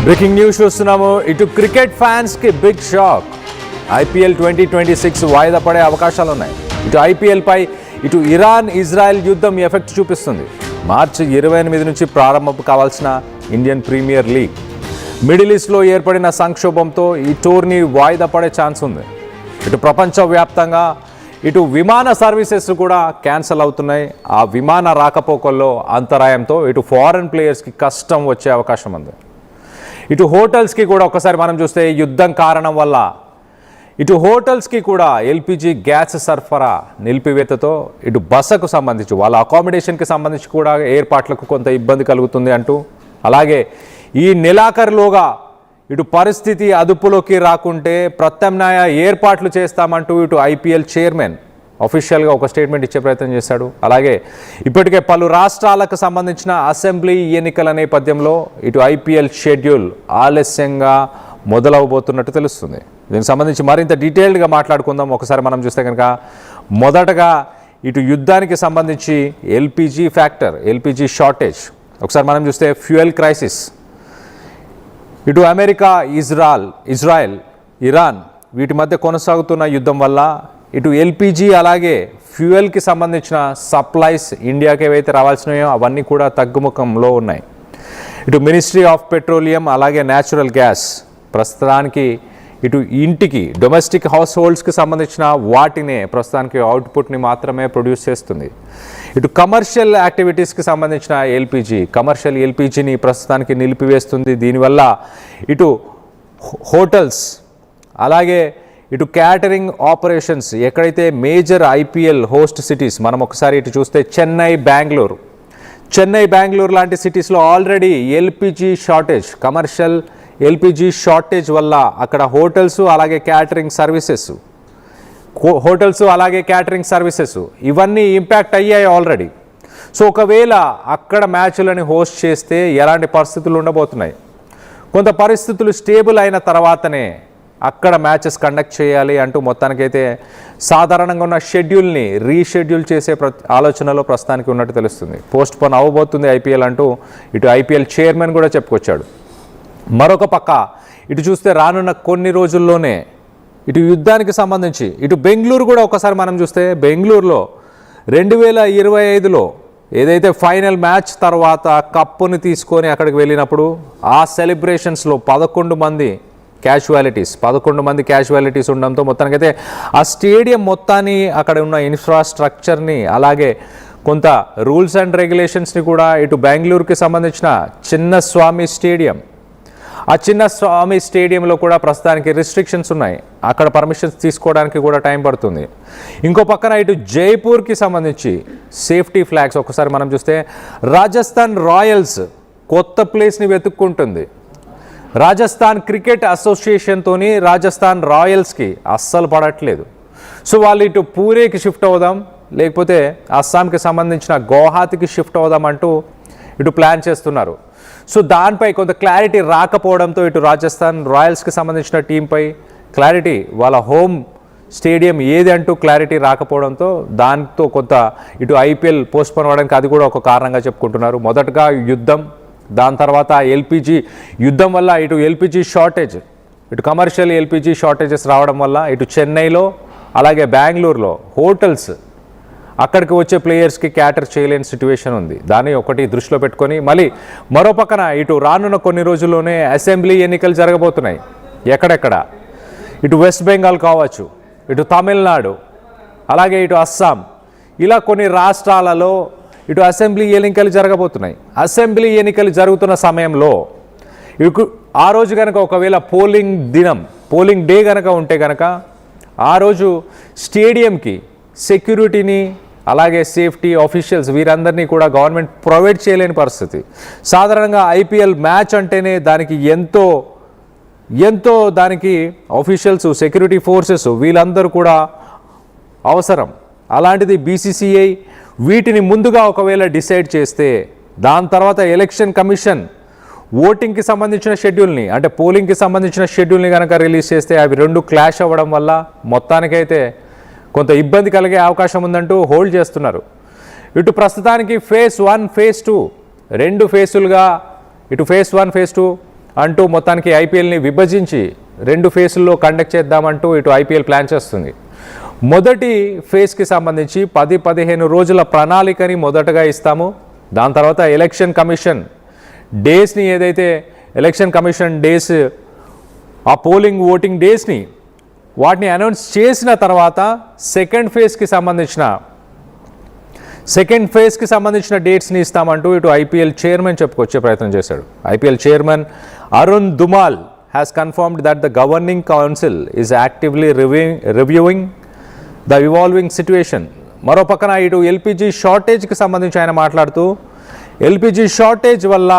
Breaking news చూస్తున్నాము. ఇటు cricket ఫ్యాన్స్కి బిగ్ షాక్. IPL 2026 వాయిదా పడే అవకాశాలు ఉన్నాయి. ఇటు IPL పై ఇటు ఇరాన్ ఇజ్రాయెల్ యుద్ధం ఎఫెక్ట్ చూపిస్తుంది. మార్చి 28 నుంచి ప్రారంభం కావాల్సిన ఇండియన్ ప్రీమియర్ లీగ్ మిడిల్ ఈస్ట్లో ఏర్పడిన సంక్షోభంతో ఈ టోర్నీ వాయిదా పడే ఛాన్స్ ఉంది. ఇటు ప్రపంచవ్యాప్తంగా ఇటు విమాన సర్వీసెస్ కూడా క్యాన్సిల్ అవుతున్నాయి. ఆ విమాన రాకపోకల్లో అంతరాయంతో ఇటు ఫారెన్ ప్లేయర్స్కి కష్టం వచ్చే అవకాశం ఉంది. ఇటు హోటల్స్కి కూడా ఒకసారి మనం చూస్తే యుద్ధం కారణం వల్ల ఇటు హోటల్స్కి కూడా LPG గ్యాస్ సరఫరా నిలిపివేతతో ఇటు బసకు సంబంధించి వాళ్ళ అకామిడేషన్కి సంబంధించి కూడా ఏర్పాట్లకు కొంత ఇబ్బంది కలుగుతుంది అంటూ, అలాగే ఈ నెలాఖరులోగా ఇటు పరిస్థితి అదుపులోకి రాకుంటే ప్రత్యామ్నాయ ఏర్పాట్లు చేస్తామంటూ ఇటు IPL చైర్మన్ అఫీషియల్గా ఒక స్టేట్మెంట్ ఇచ్చే ప్రయత్నం చేశాడు. అలాగే ఇప్పటికే పలు రాష్ట్రాలకు సంబంధించిన అసెంబ్లీ ఎన్నికల నేపథ్యంలో ఇటు IPL షెడ్యూల్ ఆలస్యంగా మొదలవబోతున్నట్టు తెలుస్తుంది. దీనికి సంబంధించి మరింత డీటెయిల్డ్గా మాట్లాడుకుందాం. ఒకసారి మనం చూస్తే కనుక మొదటగా ఇటు యుద్ధానికి సంబంధించి LPG షార్టేజ్ ఒకసారి మనం చూస్తే ఫ్యూయల్ క్రైసిస్, ఇటు అమెరికా ఇజ్రాయెల్ ఇరాన్ వీటి మధ్య కొనసాగుతున్న యుద్ధం వల్ల ఇటు LPG అలాగే ఫ్యూయల్కి సంబంధించిన సప్లైస్ ఇండియాకి ఏవైతే రావాల్సినాయో అవన్నీ కూడా తగ్గుముఖంలో ఉన్నాయి. ఇటు మినిస్ట్రీ ఆఫ్ పెట్రోలియం అలాగే న్యాచురల్ గ్యాస్ ప్రస్తుతానికి ఇటు ఇంటికి డొమెస్టిక్ హౌస్ హోల్డ్స్కి సంబంధించిన వాటినే ప్రస్తుతానికి అవుట్పుట్ని మాత్రమే ప్రొడ్యూస్ చేస్తుంది. ఇటు కమర్షియల్ యాక్టివిటీస్కి సంబంధించిన కమర్షియల్ LPGని ప్రస్తుతానికి నిలిపివేస్తుంది. దీనివల్ల ఇటు హోటల్స్ అలాగే ఇటు క్యాటరింగ్ ఆపరేషన్స్ ఎక్కడైతే మేజర్ IPL హోస్ట్ సిటీస్ మనం ఒకసారి ఇటు చూస్తే చెన్నై బెంగళూరు లాంటి సిటీస్లో ఆల్రెడీ కమర్షియల్ LPG షార్టేజ్ వల్ల అక్కడ హోటల్స్ అలాగే క్యాటరింగ్ సర్వీసెస్ ఇవన్నీ ఇంపాక్ట్ అయ్యాయి ఆల్రెడీ. సో ఒకవేళ అక్కడ మ్యాచ్లను హోస్ట్ చేస్తే ఎలాంటి పరిస్థితులు ఉండబోతున్నాయి, కొంత పరిస్థితులు స్టేబుల్ అయిన తర్వాతనే అక్కడ మ్యాచెస్ కండక్ట్ చేయాలి అంటూ మొత్తానికైతే సాధారణంగా ఉన్న షెడ్యూల్ని రీషెడ్యూల్ చేసే ఆలోచనలో ప్రస్తుతానికి ఉన్నట్టు తెలుస్తుంది. పోస్ట్ పోన్ అవ్వబోతుంది IPL అంటూ ఇటు IPL చైర్మన్ కూడా చెప్పుకొచ్చాడు. మరొక పక్క ఇటు చూస్తే రానున్న కొన్ని రోజుల్లోనే ఇటు యుద్ధానికి సంబంధించి ఇటు బెంగళూరు కూడా ఒకసారి మనం చూస్తే బెంగళూరులో 2025లో ఏదైతే ఫైనల్ మ్యాచ్ తర్వాత కప్పుని తీసుకొని అక్కడికి వెళ్ళినప్పుడు ఆ సెలబ్రేషన్స్లో 11 మంది క్యాజువాలిటీస్ ఉండడంతో మొత్తానికైతే ఆ స్టేడియం మొత్తాన్ని అక్కడ ఉన్న ఇన్ఫ్రాస్ట్రక్చర్ని అలాగే కొంత రూల్స్ అండ్ రెగ్యులేషన్స్ని కూడా ఇటు బెంగళూరుకి సంబంధించిన చిన్నస్వామి స్టేడియంలో కూడా ప్రస్తుతానికి రిస్ట్రిక్షన్స్ ఉన్నాయి. అక్కడ పర్మిషన్స్ తీసుకోవడానికి కూడా టైం పడుతుంది. ఇంకో పక్కన ఇటు జైపూర్కి సంబంధించి సేఫ్టీ ఫ్లాగ్స్ ఒకసారి మనం చూస్తే రాజస్థాన్ రాయల్స్ కొత్త ప్లేస్ని వెతుక్కుంటుంది. రాజస్థాన్ క్రికెట్ అసోసియేషన్తోని రాజస్థాన్ రాయల్స్కి అస్సలు పడట్లేదు. సో వాళ్ళు ఇటు పూణేకి షిఫ్ట్ అవుదాం లేకపోతే అస్సాంకి సంబంధించిన గౌహాతికి షిఫ్ట్ అవుదాం అంటూ ఇటు ప్లాన్ చేస్తున్నారు. సో దానిపై కొంత క్లారిటీ రాకపోవడంతో ఇటు రాజస్థాన్ రాయల్స్కి సంబంధించిన టీంపై క్లారిటీ వాళ్ళ హోమ్ స్టేడియం ఏది అంటూ క్లారిటీ రాకపోవడంతో దాంతో కొంత ఇటు IPL పోస్ట్పోన్ అవ్వడానికి అది కూడా ఒక కారణంగా చెప్పుకుంటున్నారు. మొదటగా యుద్ధం, దాని తర్వాత LPG యుద్ధం వల్ల ఇటు LPG షార్టేజ్, ఇటు కమర్షియల్ LPG షార్టేజెస్ రావడం వల్ల ఇటు చెన్నైలో అలాగే బెంగళూరులో హోటల్స్ అక్కడికి వచ్చే ప్లేయర్స్కి క్యాటర్ చేయలేని సిచ్యువేషన్ ఉంది. దాన్ని ఒకటి దృష్టిలో పెట్టుకొని మళ్ళీ మరో పక్కన ఇటు రానున్న కొన్ని రోజుల్లోనే అసెంబ్లీ ఎన్నికలు జరగబోతున్నాయి. ఎక్కడెక్కడ ఇటు వెస్ట్ బెంగాల్ కావచ్చు, ఇటు తమిళనాడు అలాగే ఇటు అస్సాం, ఇలా కొన్ని రాష్ట్రాలలో ఇటు అసెంబ్లీ ఎన్నికలు జరగబోతున్నాయి. అసెంబ్లీ ఎన్నికలు జరుగుతున్న సమయంలో ఆ రోజు కనుక ఒకవేళ పోలింగ్ డే కనుక ఉంటే కనుక ఆ రోజు స్టేడియంకి సెక్యూరిటీని అలాగే సేఫ్టీ ఆఫీషియల్స్ వీరందరినీ కూడా గవర్నమెంట్ ప్రొవైడ్ చేయలేని పరిస్థితి. సాధారణంగా IPL మ్యాచ్ అంటేనే దానికి ఎంతో దానికి ఆఫీషియల్స్ సెక్యూరిటీ ఫోర్సెస్ వీళ్ళందరూ కూడా అవసరం. అలాంటిది BCCI వీటిని ముందుగా ఒకవేళ డిసైడ్ చేస్తే దాని తర్వాత ఎలక్షన్ కమిషన్ ఓటింగ్కి సంబంధించిన షెడ్యూల్ని అంటే పోలింగ్కి సంబంధించిన షెడ్యూల్ని కనుక రిలీజ్ చేస్తే అవి రెండు క్లాష్ అవ్వడం వల్ల మొత్తానికైతే కొంత ఇబ్బంది కలిగే అవకాశం ఉందంటూ హోల్డ్ చేస్తున్నారు. ఇటు ప్రస్తుతానికి ఫేజ్ 1 ఫేజ్ 2 రెండు ఫేసులుగా ఇటు ఫేజ్ 1 ఫేజ్ 2 అంటూ మొత్తానికి ఐపీఎల్ని విభజించి 2 ఫేజ్ల్లో కండక్ట్ చేద్దామంటూ ఇటు ఐపీఎల్ ప్లాన్ చేస్తుంది. మొదటి ఫేజ్కి సంబంధించి 10-15 రోజుల ప్రణాళికని మొదటగా ఇస్తాము. దాని తర్వాత ఎలక్షన్ కమిషన్ డేస్ని ఏదైతే ఎలక్షన్ కమిషన్ డేస్ ఆ పోలింగ్ ఓటింగ్ డేస్ని వాటిని అనౌన్స్ చేసిన తర్వాత సెకండ్ ఫేజ్కి సంబంధించిన డేట్స్ని ఇస్తామంటూ ఇటు ఐపీఎల్ చైర్మన్ చెప్పుకొచ్చే ప్రయత్నం చేశాడు. IPL chairman Arun Dhumal has confirmed that the governing council is actively reviewing the evolving situation. మరో పక్కన ఇటు ఎల్పిజి షార్టేజ్కి సంబంధించి ఆయన మాట్లాడుతూ ఎల్పిజి షార్టేజ్ వల్ల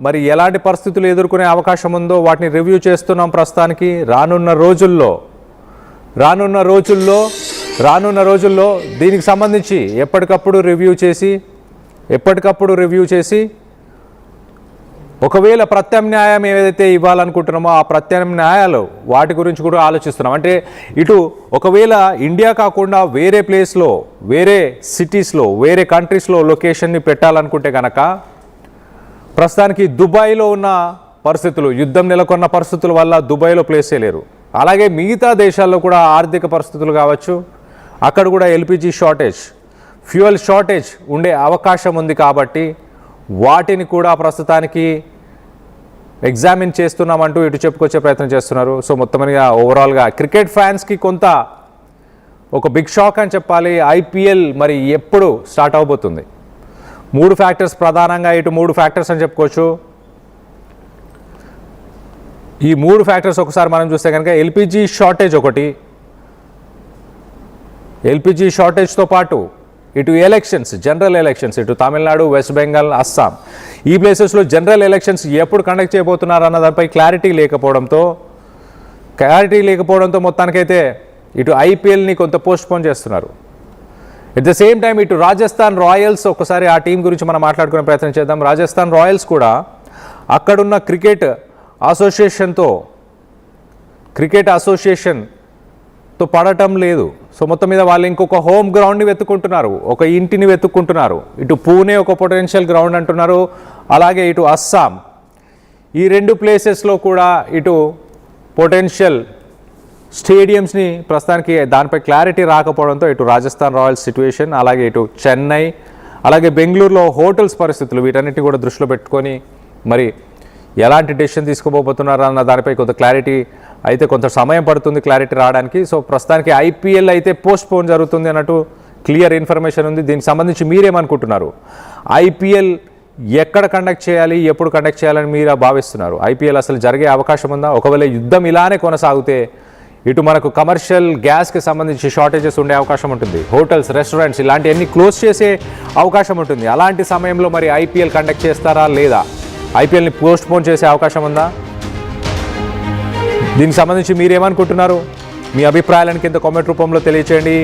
మరి ఎలాంటి పరిస్థితులు ఎదుర్కొనే అవకాశం ఉందో వాటిని రివ్యూ చేస్తున్నాం. ప్రస్తుతానికి రానున్న రోజుల్లో దీనికి సంబంధించి ఎప్పటికప్పుడు రివ్యూ చేసి ఒకవేళ ప్రత్యామ్నాయం ఏదైతే ఇవ్వాలనుకుంటున్నామో ఆ ప్రత్యామ్నాయాలు వాటి గురించి కూడా ఆలోచిస్తున్నాం. అంటే ఇటు ఒకవేళ ఇండియా కాకుండా వేరే ప్లేస్లో, వేరే సిటీస్లో, వేరే కంట్రీస్లో లొకేషన్ని పెట్టాలనుకుంటే కనుక ప్రస్తుతానికి దుబాయ్లో ఉన్న పరిస్థితులు, యుద్ధం నెలకొన్న పరిస్థితుల వల్ల దుబాయ్లో ప్లేస్ చేయలేరు. అలాగే మిగతా దేశాల్లో కూడా ఆర్థిక పరిస్థితులు కావచ్చు, అక్కడ కూడా ఎల్పిజి షార్టేజ్, ఫ్యూయల్ షార్టేజ్ ఉండే అవకాశం ఉంది. కాబట్టి వాటిని కూడా ప్రస్తుతానికి ఎగ్జామిన్ చేస్తున్నామంటూ ఇటు చెప్పుకొచ్చే ప్రయత్నం చేస్తున్నారు. సో మొత్తంగా ఓవరాల్గా క్రికెట్ ఫ్యాన్స్కి కొంత ఒక బిగ్ షాక్ అని చెప్పాలి. ఐపీఎల్ మరి ఎప్పుడు స్టార్ట్ అవబోతుంది? 3 ఫ్యాక్టర్స్ ప్రధానంగా, ఇటు 3 ఫ్యాక్టర్స్ అని చెప్పుకోవచ్చు. ఈ 3 ఫ్యాక్టర్స్ ఒకసారి మనం చూస్తే కనుక ఎల్పిజి షార్టేజ్ ఒకటి, ఎల్పిజి షార్టేజ్తో పాటు ఇటు ఎలక్షన్స్, జనరల్ ఎలక్షన్స్, ఇటు తమిళనాడు, వెస్ట్ బెంగాల్, అస్సాం ఈ ప్లేసెస్లో జనరల్ ఎలక్షన్స్ ఎప్పుడు కండక్ట్ చేయబోతున్నారు అన్న దానిపై క్లారిటీ లేకపోవడంతో మొత్తానికైతే ఇటు ఐపీఎల్ని కొంత పోస్ట్పోన్ చేస్తున్నారు. ఎట్ ద సేమ్ టైం ఇటు రాజస్థాన్ రాయల్స్, ఒకసారి ఆ టీం గురించి మనం మాట్లాడుకునే ప్రయత్నం చేద్దాం. రాజస్థాన్ రాయల్స్ కూడా అక్కడున్న క్రికెట్ అసోసియేషన్తో పడటం లేదు. సో మొత్తం మీద వాళ్ళు ఇంకొక హోమ్ గ్రౌండ్ని వెతుక్కుంటున్నారు, ఒక ఇంటిని వెతుక్కుంటున్నారు. ఇటు పూణే ఒక పొటెన్షియల్ గ్రౌండ్ అంటున్నారు, అలాగే ఇటు అస్సాం, ఈ 2 ప్లేసెస్లో కూడా ఇటు పొటెన్షియల్ స్టేడియంస్ని ప్రస్తుతానికి దానిపై క్లారిటీ రాకపోవడంతో ఇటు రాజస్థాన్ రాయల్స్ సిట్యుయేషన్, అలాగే ఇటు చెన్నై, అలాగే బెంగళూరులో హోటల్స్ పరిస్థితులు, వీటన్నిటిని కూడా దృష్టిలో పెట్టుకొని మరి ఎలాంటి డెసిషన్ తీసుకోబోతున్నారు అన్న దానిపై కొంత క్లారిటీ అయితే కొంత సమయం పడుతుంది క్లారిటీ రావడానికి. సో ప్రస్తుతానికి ఐపీఎల్ అయితే పోస్ట్పోన్ జరుగుతుంది అన్నట్టు క్లియర్ ఇన్ఫర్మేషన్ ఉంది. దీనికి సంబంధించి మీరేమనుకుంటున్నారు? ఐపీఎల్ ఎక్కడ కండక్ట్ చేయాలి, ఎప్పుడు కండక్ట్ చేయాలని మీరు భావిస్తున్నారు? ఐపీఎల్ అసలు జరిగే అవకాశం ఉందా? ఒకవేళ యుద్ధం ఇలానే కొనసాగితే ఇటు మనకు కమర్షియల్ గ్యాస్కి సంబంధించి షార్టేజెస్ ఉండే అవకాశం ఉంటుంది, హోటల్స్, రెస్టారెంట్స్ ఇలాంటివన్నీ క్లోజ్ చేసే అవకాశం ఉంటుంది. అలాంటి సమయంలో మరి ఐపీఎల్ కండక్ట్ చేస్తారా లేదా? ఐపీఎల్ని పోస్ట్పోన్ చేసే అవకాశం ఉందా? దీనికి సంబంధించి మీరేమనుకుంటున్నారు? మీ అభిప్రాయాలను కింద కామెంట్ రూపంలో తెలియచేయండి.